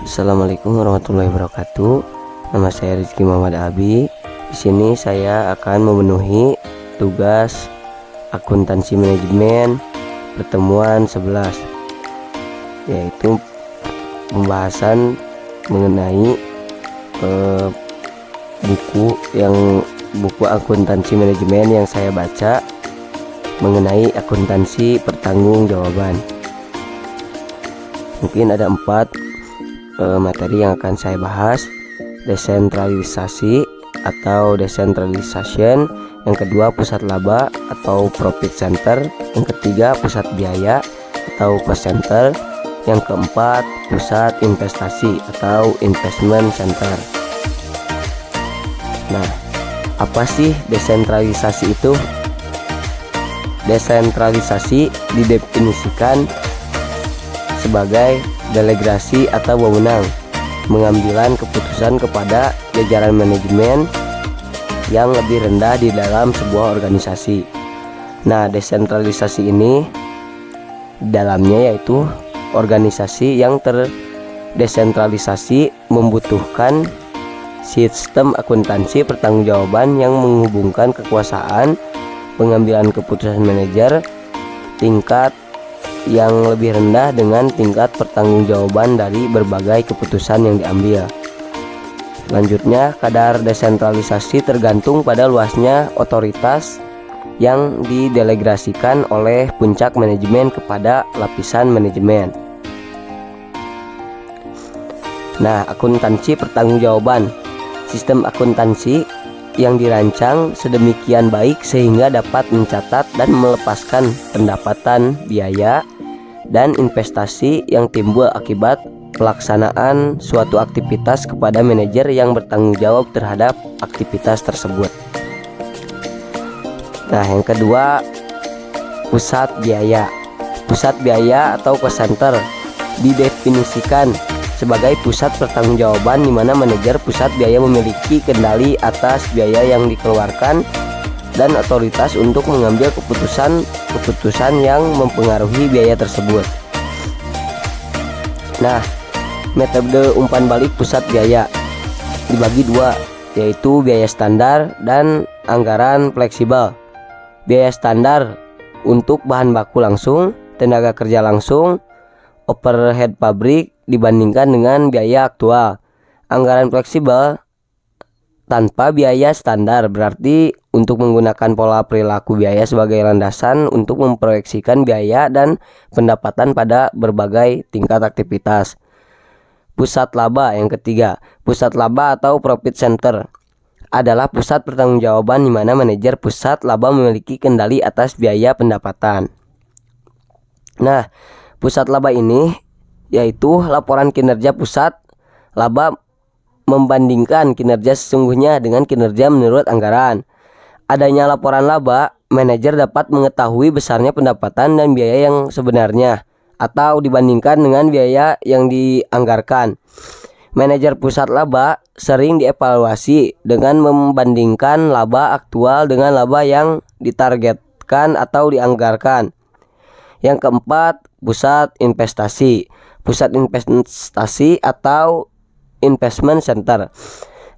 Assalamualaikum warahmatullahi wabarakatuh. Nama saya Rizky Muhammad Abi. Di sini saya akan memenuhi tugas akuntansi manajemen pertemuan 11, yaitu pembahasan mengenai buku akuntansi manajemen yang saya baca mengenai akuntansi pertanggungjawaban. Mungkin ada 4 materi yang akan saya bahas: desentralisasi atau decentralization, yang kedua pusat laba atau profit center, yang ketiga pusat biaya atau cost center, yang keempat pusat investasi atau investment center. Nah, apa sih desentralisasi itu? Desentralisasi didefinisikan sebagai delegasi atau wewenang mengambilan keputusan kepada jajaran manajemen yang lebih rendah di dalam sebuah organisasi. Nah, desentralisasi ini dalamnya yaitu organisasi yang terdesentralisasi membutuhkan sistem akuntansi pertanggungjawaban yang menghubungkan kekuasaan pengambilan keputusan manajer tingkat yang lebih rendah dengan tingkat pertanggungjawaban dari berbagai keputusan yang diambil. Selanjutnya, kadar desentralisasi tergantung pada luasnya otoritas yang didelegasikan oleh puncak manajemen kepada lapisan manajemen. Nah, akuntansi pertanggungjawaban. Sistem akuntansi yang dirancang sedemikian baik sehingga dapat mencatat dan melepaskan pendapatan, biaya, dan investasi yang timbul akibat pelaksanaan suatu aktivitas kepada manajer yang bertanggung jawab terhadap aktivitas tersebut. Nah, yang kedua, pusat biaya. Pusat biaya atau cost center didefinisikan sebagai pusat pertanggungjawaban di mana manajer pusat biaya memiliki kendali atas biaya yang dikeluarkan dan otoritas untuk mengambil keputusan yang mempengaruhi biaya tersebut. Nah, metode umpan balik pusat biaya dibagi 2, yaitu biaya standar dan anggaran fleksibel. Biaya standar untuk bahan baku langsung, tenaga kerja langsung, overhead pabrik dibandingkan dengan biaya aktual. Anggaran fleksibel tanpa biaya standar berarti untuk menggunakan pola perilaku biaya sebagai landasan untuk memproyeksikan biaya dan pendapatan pada berbagai tingkat aktivitas. Pusat laba yang ketiga. Pusat laba atau profit center adalah pusat pertanggungjawaban di mana manajer pusat laba memiliki kendali atas biaya pendapatan. Nah, pusat laba ini yaitu laporan kinerja pusat laba membandingkan kinerja sesungguhnya dengan kinerja menurut anggaran. Adanya laporan laba, manajer dapat mengetahui besarnya pendapatan dan biaya yang sebenarnya atau dibandingkan dengan biaya yang dianggarkan. Manajer pusat laba sering dievaluasi dengan membandingkan laba aktual dengan laba yang ditargetkan atau dianggarkan. Yang keempat, pusat investasi. Pusat investasi atau investment center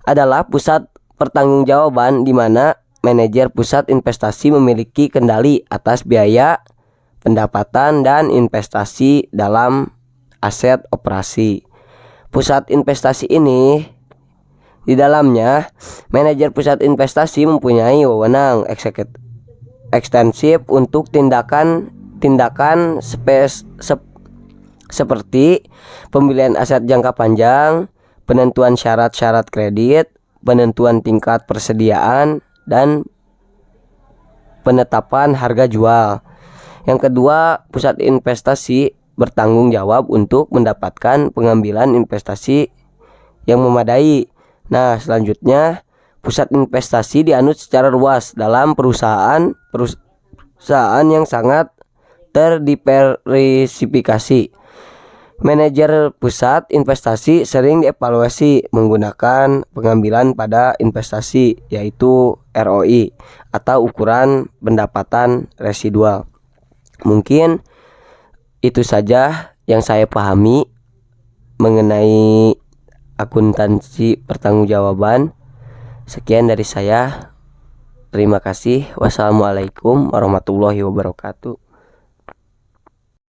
adalah pusat pertanggungjawaban di mana manajer pusat investasi memiliki kendali atas biaya, pendapatan, dan investasi dalam aset operasi. Pusat investasi ini di dalamnya manajer pusat investasi mempunyai wewenang ekstensif untuk tindakan seperti pembelian aset jangka panjang, penentuan syarat-syarat kredit, penentuan tingkat persediaan, dan penetapan harga jual. Yang kedua, pusat investasi bertanggung jawab untuk mendapatkan pengambilan investasi yang memadai. Nah, selanjutnya, pusat investasi dianut secara luas dalam perusahaan yang sangat terdiversifikasi. Manajer pusat investasi sering dievaluasi menggunakan pengambilan pada investasi, yaitu ROI atau ukuran pendapatan residual. Mungkin itu saja yang saya pahami mengenai akuntansi pertanggungjawaban. Sekian dari saya. Terima kasih. Wassalamualaikum warahmatullahi wabarakatuh.